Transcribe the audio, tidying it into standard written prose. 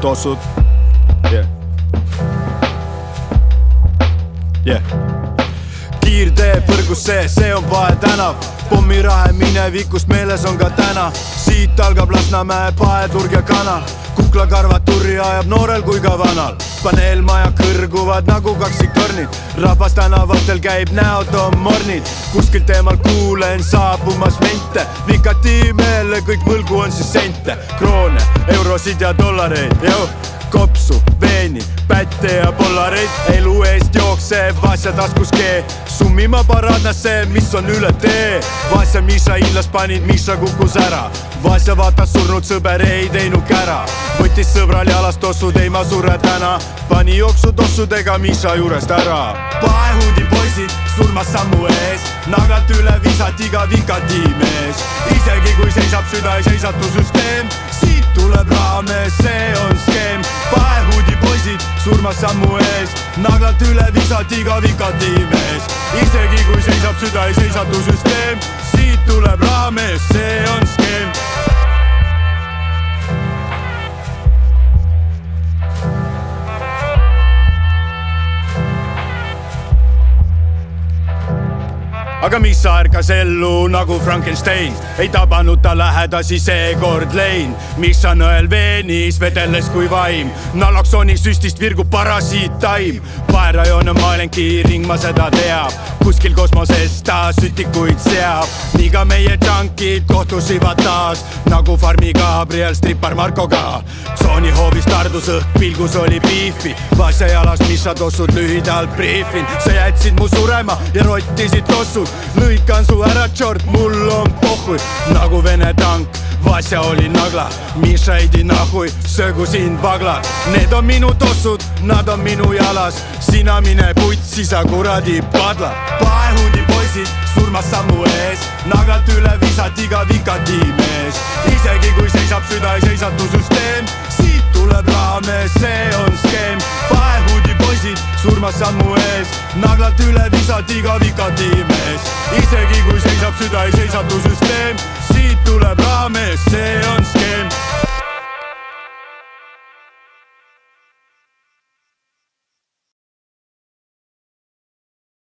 tossud. Kiirtee põrgusse, see on Pae-tänav. Pommirahe minevikust meeles on ka täna. Siit algab Lasnamäe, Pae-turg ja kanal. Kuklakarvad turri ajab noorel kui ka vanal. Paneelmaja kõrguvad nagu kaksikornid. Rahvas tänavatel käib, näod on mornid. Kuskilt eemal kuulen saabumas mente. Vikati meele, kõik võlgu on siis sente. Kroone, eurosid ja dollareid, kopsu, veeni, pätte ja pollareid. Elu eest jookseb Vasja taskus kee. Summima paradnasse, mis on üle tee. Vasja Miša illas panid, Miša kukkus ära. Vasja vaatas surnud sõber, ei teinud kära. Võttis sõbral jalast tossud, ei ma surre täna. Pani jooksu tossudega Miša juurest ära. Paehuudi poisid surmas sammu ees. Naglalt üle visat iga Vikati mees. Isegi kui seisab süda, ei seisatu süsteem. Siit tuleb raames, see on skeem. Paehuudi poisid surmas sammu ees. Naglalt üle visat iga Vikati mees. Isegi kui seisab süda, ei seisatu süsteem. Siit tuleb raames, see on skeem. Aga Miša ärkas ellu nagu Frankenstein. Ei tabanud ta lähedasi seekord lein. Miša nõel veenis, vedelles kui vaim. Naloksoni süstist virgub parasiittaim. Paerajoon on maalenki ring, ma seda teab. Kuskil kosmoses ta sütikuid seab. Nii ka meie junkid kohtusivad taas. Nagu farmi Gabriel strippar Markoga. Tsooni hoovis tardus õhk, pilgus oli piifi. Vasja jalas Miša tossud lühidalt briifin. Sa jätsid mu surema ja rottisid tossud. Lõikan su ära, tšort, mul on pohhui. Nagu Vene tank, Vasja oli nagla. Miša eidi nahui, söögu sind vaglad. Need on minu tossud, nad on minu jalas. Sina mine putsi, sa kuradi padla. Paehuudi poisid surmas sammu ees. Naglalt üle visat iga Vikati mees. Isegi kui seisab süda, ei seisatu süsteem. Siit tuleb raames, see on skeem. Paehuudi poisid surmas sammu ees. Naglalt üle visat iga Vikati mees. Isegi kui seisab süda, ei seisatu süsteem. Siit tuleb raames, see